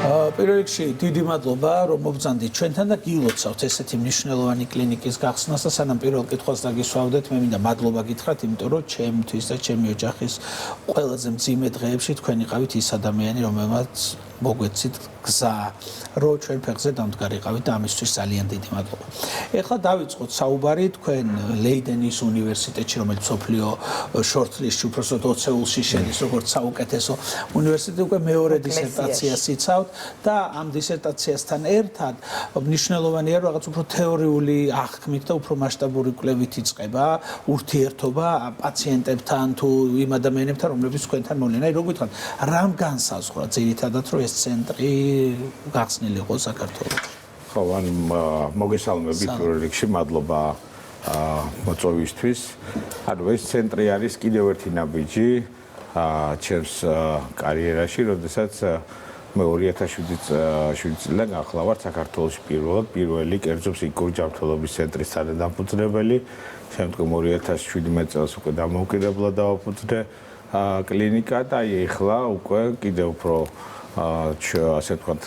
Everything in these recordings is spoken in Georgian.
პირველ რიგში დიდი მადლობა რომ მობრძანდით ჩვენთან და გილოცავთ ესეთი მნიშვნელოვანი კლინიკის გახსნას და სანამ პირველ კითხვას დაგისვავდეთ მე მინდა მადლობა გითხრათ იმიტომ რომ ჩემთვის და ჩემი ოჯახის ყველაზე მძიმე დღეებში თქვენ იყავით ის ადამიანი რომელმაც მოგვეცით გზა რომ ჩვენ ფეხზე დამდგარიყავით და ამისთვის ძალიან დიდი მადლობა. ეხლა დავიწყოთ საუბარი თქვენ ლეიდენის უნივერსიტეტში რომელიც მსოფლიო შორტლისტში უпроსტოდ 20-ში შედის როგორც საუკეთესო უნივერსიტეტი უკვე მეორე დისერტაციას იცავთ და ამ დისერტაციასთან ერთად მნიშვნელოვანია რომ რაღაც უფრო თეორიული აღქმით და უფრო მასშტაბური კვლევით იწყება ურთიერთობა პაციენტებთან თუ იმ ადამიანებთან რომლებიც თქვენთან მოვლენ. აი როგორ ვთქვათ, რამ განსაზღვრა ძირითადად რომ ეს ცენტრი გახსნილი იყო საქართველოში? ხო, ან მოგესალმებით პირველ რიგში, მადლობა მოწვევისთვის. ანუ ეს ცენტრი არის კიდევ ერთი ნაბიჯი ჩემს კარიერაში, როდესაც მე 2007 წლიდან გახლავართ საქართველოში პირველი კერძო ფსიქიკური ჯანმრთელობის ცენტრის თანადამფუძნებელი. შემდგომ 2017 წელს უკვე დამოუკიდებლად დავაფუძნე კლინიკა და ეხლა უკვე კიდევ უფრო ასე ვთქვათ,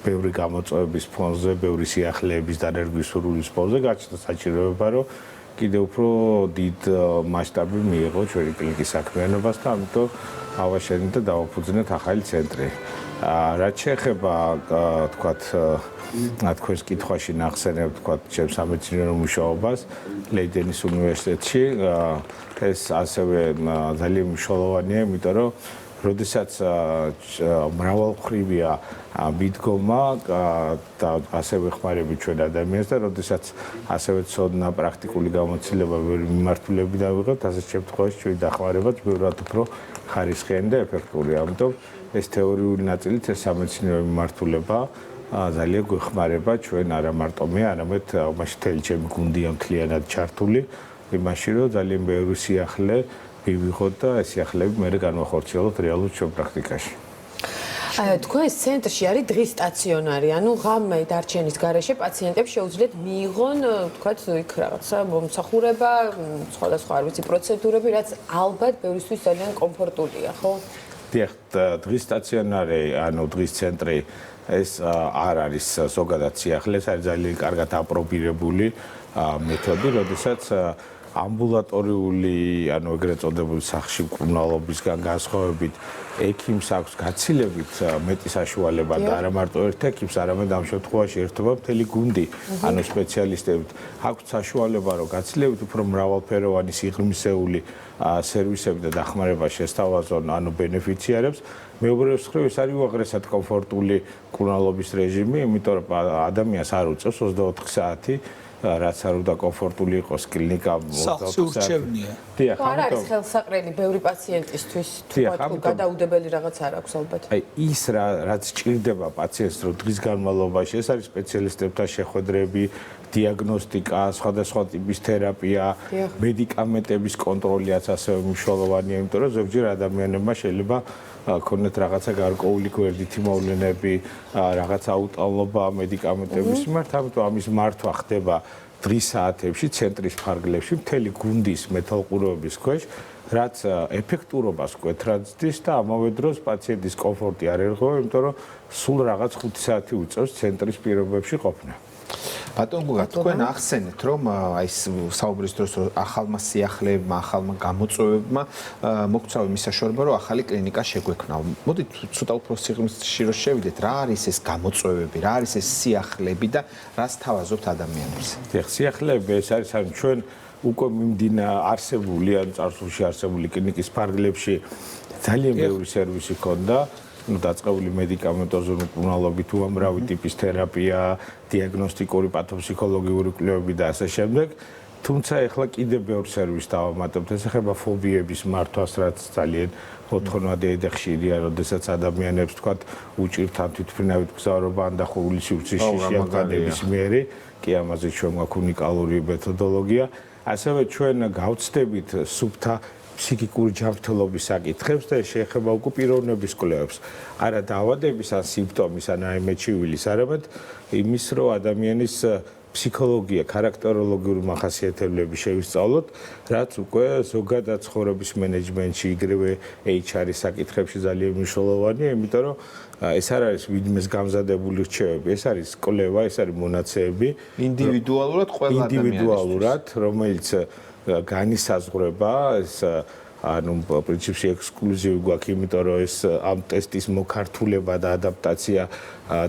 ბევრი გამოწვევების ფონზე, ბევრი სიახლეების დანერგვის სურვილის ფონზე გაჩნდა საჭიროება, რომ კიდევ უფრო დიდ მასშტაბი მიიღო ჩვენი კლინიკის საქმიანობას და ამიტომ ავაშენეთ და დავაფუძნეთ ახალი ცენტრი. რაც შეეხება, ვთქვათ, თქვენს კითხვაში ნახსენებ, ვთქვათ, ჩემს სამეცნიერო მუშაობას ლეიდენის უნივერსიტეტში, ეს ასევე ძალიან მნიშვნელოვანია, იმიტომ რომ როდესაც მრავალმხრივია მიდგომა და ასევე ხმარებით ჩვენ ადამიანს და როდესაც ასევე ცოდნა პრაქტიკული გამოცდილება ვერ მიმართულები დავიღოთ, ასეთ შემთხვევაში ჩვენი დახმარებაც ბევრად უფრო ხარისხიანი და ეფექტური. ამიტომ ეს თეორიული ნაწილით ეს სამეცნიერო მიმართულება ძალიან გვეხმარება ჩვენ არა მარტო მე, არამედ მაშინ მთელი ჩემი გუნდია მთლიანად ჩართული იმაში, რომ ძალიან ბევრი სიახლე მივიღოთ და ეს სიახლეები მე განვახორციელოთ რეალურ ჩვენ პრაქტიკაში. თქვენს ცენტრში არის დღის სტაციონარი, ანუ ღამე დარჩენის გარეშე პაციენტებს შეუძლიათ მიიღონ, თქვათ, იქ რაღაცა მომსახურება, სხვადასხვა არ ვიცი პროცედურები, რაც ალბათ ბევრისთვის ძალიან კომფორტულია, ხო? დიახ, დღის სტაციონარი, ანუ დღის ცენტრი ეს არ არის ზოგადად სიახლე, ეს არის ძალიან კარგად აპრობირებული მეთოდი, როდესაც ამბულატორიული, ანუ ეგრეთ წოდებული სახში მკურნალობისგან განსხვავებით ექიმს აქვს გაცილებით მეტი საშუალება და არა მარტო ერთ ექიმს, არამედ ამ შემთხვევაში ერთობა მთელი გუნდი, ანუ სპეციალისტები აქვს საშუალება, რომ გაცილებით უფრო მრავალფეროვანი სიღრმისეული სერვისები და დახმარება შესთავაზონ, ანუ ბენეფიციარებს. მეუბრეობის მხრივ ეს არის უაღრესად კომფორტული მკურნალობის რეჟიმი, იმიტომ რომ ადამიანს არ უწევს 24 საათი რაც არ უნდა კომფორტული იყოს კლინიკა 24 საათია. დიახ, არ არის ხელსაყრელი ბევრი პაციენტისთვის, თუ გადაუდებელი რაღაც არ აქვს ალბათ. აი ის რაც ჭირდება პაციენტს რომ დღის განმავლობაში, ეს არის სპეციალისტებთან შეხვედრები, დიაგნოსტიკა, სხვადასხვა ტიპის თერაპია, მედიკამენტების კონტროლიაც ასევე მნიშვნელოვანია, იმიტომ რომ ზოგჯერ ადამიანებმა შეიძლება ქონდეთ რაღაცა გარკვეული გვერდითი მოვლენები, რაღაცა აუტანლობა მედიკამენტების მიმართ, ამიტომ ამის მართვა ხდება დღის საათებში, ცენტრის ფარგლებში, მთელი გუნდის მეთვალყურეობის ქვეშ, რაც ეფექტურობას მკვეთრად ზრდის და ამავე დროს პაციენტის კომფორტი არ ერღვევა, იმიტომ რომ სულ რაღაც 5 საათი უწევს ცენტრის პირობებში ყოფნა. ბატონ გუგა, თქვენ ახსენეთ, რომ აი საუბრის დროს ახალმა სიახლეებმა, ახალმა გამოწვევებმა მოგწვა იმის საშუალება, რომ ახალი კლინიკა შეგვექმნა. მოდით ცოტა უფრო სიღრმეში რომ შევიდეთ, რა არის ეს გამოწვევები, რა არის ეს სიახლეები და რას თავაზობთ ადამიანებს? დიახ, სიახლეები ეს არის ან ჩვენ უკვე მიმდინა არსებული, ან წარსულში არსებული კლინიკის ფარგლებში ძალიან ბევრი სერვისი ჰქონდა. დაწყებული მედიკამენტოზური მკურნალობით, უამრავი ტიპის თერაპია, დიაგნოსტიკური პათოფსიქოლოგიური კვლევები და ასე შემდეგ. თუმცა ეხლა კიდევ ბევრ სერვისს დავამატებთ, ეს ეხება ფობიების მართვას, რაც ძალიან მოთხოვნადია და ხშირია, როდესაც ადამიანებს თქვათ უჭირთ ამ თვითმფრინავით გზავრობა ან დახურული სივრცეში შეამგადების მიერი, კი ამაზე ჩვენ გვაქვს უნიკალური მეთოდოლოგია. ასევე ჩვენ გავცდებით სუფთა ფსიქიკური ჯანმრთელობის საკითხებს და შეეხება უკვე პიროვნების კვლევებს. არა დაავადების ან სიმპტომის ან რაიმე ჩივილის, არამედ იმის, რომ ადამიანის ფსიქოლოგია, ხარაქტეროლოგიური მახასიათებლები შევისწავლოთ, რაც უკვე ზოგადად ცხოვრების მენეჯმენტში, იგივე HR-ის საკითხებში ძალიან მნიშვნელოვანია, იმიტომ რომ ეს არ არის ვინმეს გამზადებული რჩევები, ეს არის კვლევა, ეს არის მონაცემები ინდივიდუალურად ყველა ინდივიდუალურად, რომელიც განისაზღვრება ეს ანუ პრინციპში ექსკლუზივი გვაქვს, იმიტომ რომ ეს ამ ტესტის მოქართულება და ადაპტაცია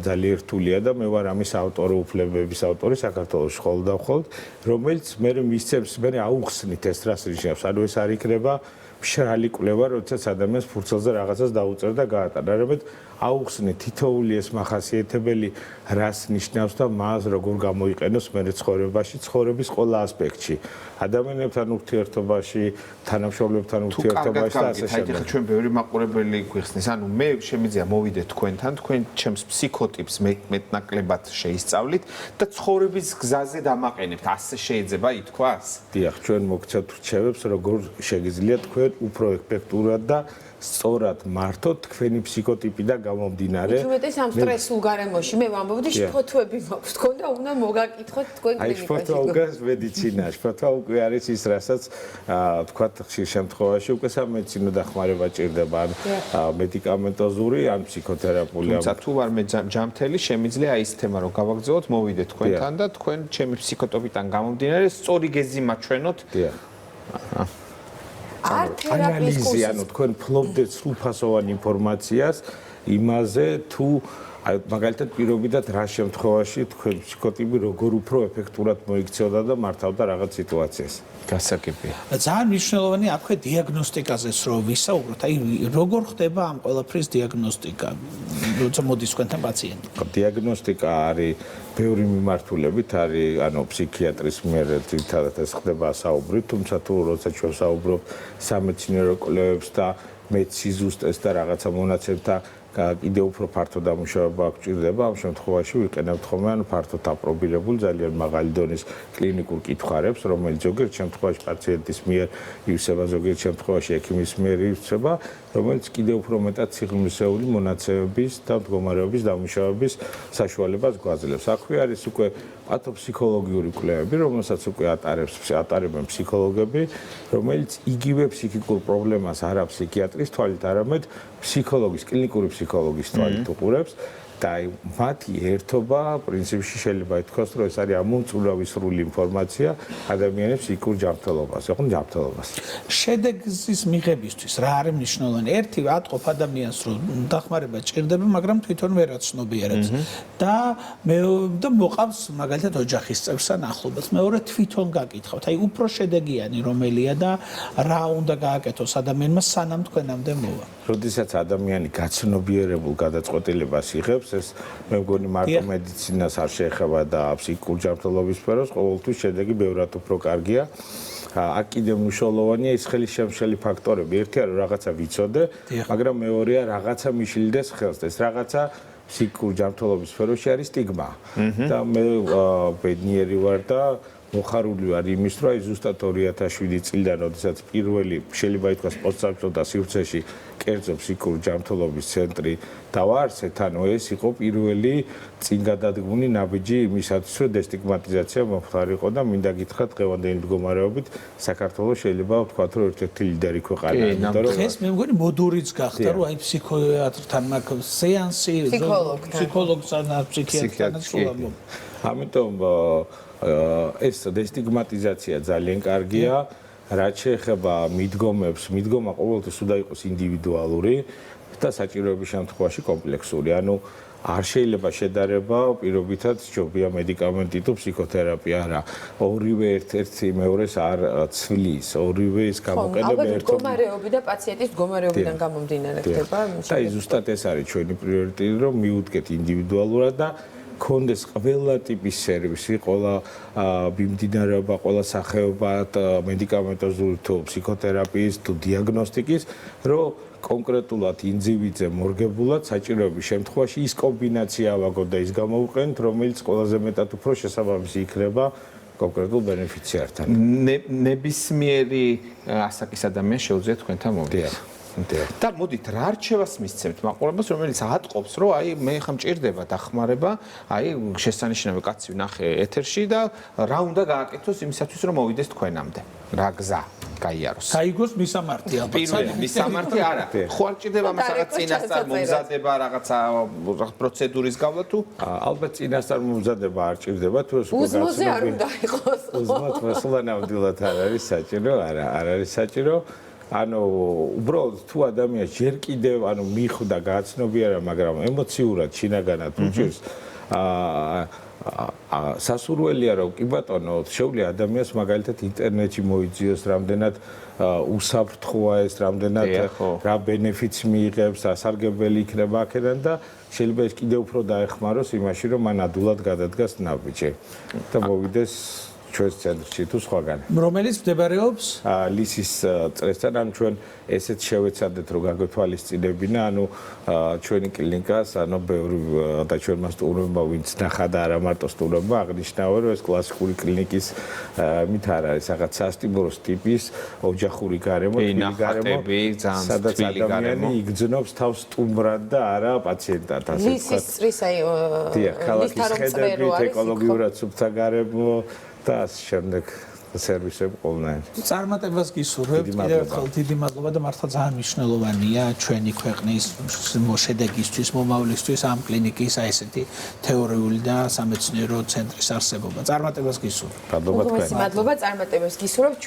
ძალიან რთულია და მე ვარ ამის ავტორი, უფლებების ავტორი საქართველოს ხოლმე და ხოლმე, რომელიც მე მისცემს, მე აუხსნით ეს რას ნიშნავს, ანუ ეს არ იქნება მშრალი კვლევა, როდესაც ადამიანს ფურცელზე რაღაცას დაუწერა და გაატარა, რამედ აუხსნით თითოეული ეს მახასიათებელი რას ნიშნავს და მას როგორ გამოიყენოს მე ცხოვრებაში, ცხოვრების ყველა ასპექტში. ადამიანებთან ურთიერთობაში, თანამშრომლებთან ურთიერთობაში და ასე შემდეგ. აი, ჩვენ ბევრი მაყურებელი გვიხსნის, ანუ მე შემიძლია მოვიდე თქვენთან, თქვენ ჩემს ფსიქოტიპს მეტნაკლებად შეისწავლით და ცხოვრების გზაზე დამაყენებთ. ასე შეიძლება ითქვას? დიახ, ჩვენ მოგცემთ რჩევებს, როგორ შეგიძლიათ თქვენ უფრო ეფექტურად და სწორად მართოთ თქვენი ფსიქოტიპი და გამომდინარე. უბრალოდ ამ სტრესულ გარემოში მე ვამბობდი შფოთვები მაქვს თქვენ და უნდა მოგაკითხოთ თქვენ კლინიკაში. აი შფოთვა უკას მედიცინა, შფოთვა უკვე არის ის, რასაც თქვათ ხშირ შემთხვევაში უკვე სამედიცინო დახმარება ჭირდება, ან მედიკამენტოზური, ან ფსიქოთერაპიული. თუმცა თუ არ მე ჯამთელი შემიძლია აი ეს თემა რომ გავაგზავნოთ, მოვიდეთ თქვენთან და თქვენ ჩემი ფსიქოტიპიდან გამომდინარე სწორი გეზი მაჩვენოთ. დიახ. არ თერაპიის ანალიზი, ანუ თქვენ ფლობდეთ სრულფასოვან ინფორმაციას იმაზე, თუ მაგალითად პირობითად რა შემთხვევაში თქვენ ფსიქოტიპი როგორ უფრო ეფექტურად მოიქცეოდა და მართავდა რაღაც სიტუაციას. გასაგებია. ძალიან მნიშვნელოვანი აქვე დიაგნოსტიკაზეც რომ ვისაუბროთ, აი როგორ ხდება ამ ყველაფრის დიაგნოსტიკა, როცა მოდის თქვენთან პაციენტი. დიაგნოსტიკა არის ბევრი მიმართულებით, არის ანუ ფსიქიატრის მიერ ძირითადად ეს ხდება საუბრით, თუმცა თუ როცა ჩვენ საუბრობთ სამეცნიერო კვლევებს და მედიცინას და რაღაცა მონაცემთა კიდევ უფრო ფართო დამუშავება გვჭირდება, ამ შემთხვევაში ვიყენებთ ხოლმე ან ფართოდ აპრობირებულ ძალიან მაღალი დონის კლინიკურ კითხარებს, რომელიც ზოგიერთ შემთხვევაში პაციენტის მიერ ივსება, ზოგიერთ შემთხვევაში ექიმის მიერ ივსება, რომელიც კიდევ უფრო მეტად სიღრმისეული მონაცემების და მდგომარეობის დამუშავების საშუალებას გვაძლევს. აქვე არის უკვე პათოფსიქოლოგიური კვლევები, რომელსაც უკვე ატარებენ ფსიქოლოგები, რომელიც იგივე ფსიქიკურ პრობლემას არა ფსიქიატრის თვალით, არამედ ფსიქოლოგის, კლინიკური ფსიქოლოგის თვალით უყურებს და მათი ერთობა პრინციპში შეიძლება ითქვას, რომ ეს არის ამომწურავი სრული ინფორმაცია ადამიანის ფსიქიკურ ჯანმრთელობაზე, ხო, ჯანმრთელობას. შედეგის მიღებისთვის რა არის მნიშვნელოვანი? ერთი ატყობ ადამიანს, რომ დახმარება ჭირდება, მაგრამ თვითონ ვერ აცნობიერებს და მოყავს მაგალითად ოჯახის წევრთან ახლობელს. მეორე თვითონ გაკითხავთ. აი უფრო შედეგიანი რომელია და რა უნდა გააკეთოს ადამიანმა სანამ თქვენამდე მოვა. როდესაც ადამიანი გაცნობიერებულ გადაწყვეტილებას იღებს, ეს მე მგონი მარტო მედიცინას არ შეეხება და ფსიქიკურ ჯანმრთელობის სფეროს, ყოველთვის შედეგი ბევრად უფრო კარგია. აქ კიდევ მნიშვნელოვანია ის ხელისშემშელი ფაქტორები. ერთია რომ რაღაცა ვიცოდე, მაგრამ მეორეა რაღაცა მიშილდეს ხელს. ეს რაღაცა ფსიქიკურ ჯანმრთელობის სფეროში არის სტიგმა. და მე ბედნიერი ვარ და მოხარული ვარ იმის, რომ აი ზუსტად 2007 წლიდან, როდესაც პირველი შეიძლება ითქვას პოსტსაბჭოთა სივრცეში კერძო ფსიქიკური ჯანმრთელობის ცენტრი დავაარსეთ, ანუ ეს იყო პირველი წინ გადადგმული ნაბიჯი იმისათვის, რომ დესტიგმატიზაცია მომხდარიყო და მინდა გითხრათ დღევანდელი მდგომარეობით საქართველოს შეიძლება ვთქვათ, რომ ერთ-ერთი ლიდერი ქვეყანაა, იმიტომ რომ დღეს მე მგონი მოდურიც გახდა, რომ აი ფსიქიატრთან მაქვს სეანსი, ფსიქოლოგთან, ფსიქიატრთან სულ. ამიტომ ეს დესტიგმატიზაცია ძალიან კარგია. რაც შეეხება მიდგომებს, მიდგომა ყოველთვის უნდა იყოს ინდივიდუალური და საჭიროების შემთხვევაში კომპლექსური. ანუ არ შეიძლება შედარება პირობითად ჯობია მედიკამენტი თუ ფსიქოთერაპია, არა. ორივე ერთ-ერთი მეორეს არ ცვლის, ორივე ის გამოყენება ერთად. მდგომარეობი და პაციენტის მდგომარეობიდან გამომდინარე ხდება. და ზუსტად ეს არის ჩვენი პრიორიტეტი, რომ მიუდგეთ ინდივიდუალურად და კონდეს ყველა ტიპის სერვისი, ყველა მიმდინარეობა, ყველა სახეობა მედიკამენტოზური თუ ფსიქოთერაპიის თუ დიაგნოსტიკის, რომ კონკრეტულად ინდივიდზე მორგებულად საჭიროების შემთხვევაში ის კომბინაცია ავაგოთ და ის გამოვყენთ, რომელიც ყველაზე მეტად უფრო შესაბამისი იქნება კონკრეტულ ბენეფიციართან. ნებისმიერი ასაკის ადამიანს შეუძლია თქვენთან მოვიდეს. და მოდით რა არჩევას მისცემთ მაყურებელს, რომელიც ატყობს, რომ აი მე ხა მჭირდება დახმარება, აი შესანიშნავი კაცი ვნახე ეთერში და რა უნდა გააკეთოს იმისათვის, რომ მოვიდეს თქვენამდე. რა გზა გაიაროს. გაიგოს მისამართი ალბათ. პირველი მისამართი არა. ხო არ ჭირდება მას რაღაც წინასწარ მომზადება, რაღაცა პროცედურის გავლა თუ ალბათ წინასწარ მომზადება არ ჭირდება თუ უზმოზე არ უნდა იყოს. უზმოდ მოსულა ნამდვილად არ არის საჭირო, არა, არ არის საჭირო. ანუ უბრალოდ თუ ადამიანს ჯერ კიდევ ანუ მიხვდა გაცნობიერება, მაგრამ ემოციურად შინაგანად უჭირს სასურველია რომ კი ბატონო შეუძლია ადამიანს მაგალითად ინტერნეტში მოიძიოს რამდენად უსაფრთხოა ეს რამდენად რა ბენეფიტს მიიღებს ასარგებელი იქნება აქედან და შეიძლება ეს კიდევ უფრო დაეხმაროს იმაში რომ მან ადულად გადადგას ნაბიჯი და მოვიდეს ჩვენს ცენტრში თუ სხვაგან რომელიც მდებარეობს ლისის წრესთან ანუ ჩვენ ესეც შევეცადეთ რომ გაგვეთვალისწინებინა ანუ ჩვენი კლინიკას ანუ ბევრი და ჩვენმა სტუმრებმა ვინც ნახა და არა მარტო სტუმრებმა აღნიშნავენ რომ ეს კლასიკური კლინიკის მით არ არის რაღაც სასტიმულოს ტიპის ოჯახური გარემო სადაც ადამიანი იგრძნობს თავს სტუმრად და არა პაციენტად ასე ვთქვათ ლისის წრის აი ქალაქის ხედებით ეკოლოგიურად სუფთა გარემო და შემდეგ სერვისები ყოველნაირად. წარმატებას გისურვებთ. კიდევ ერთხელ დიდი მადლობა და მართლა ძალიან მნიშვნელოვანია ჩვენი ქვეყნის შედეგისთვის, მომავლისთვის ამ კლინიკის აი ესეთი თეორიული და სამეცნიერო ცენტრის არსებობა. წარმატებას გისურვებთ. მადლობა თქვენ. მადლობა წარმატებას გისურვებთ.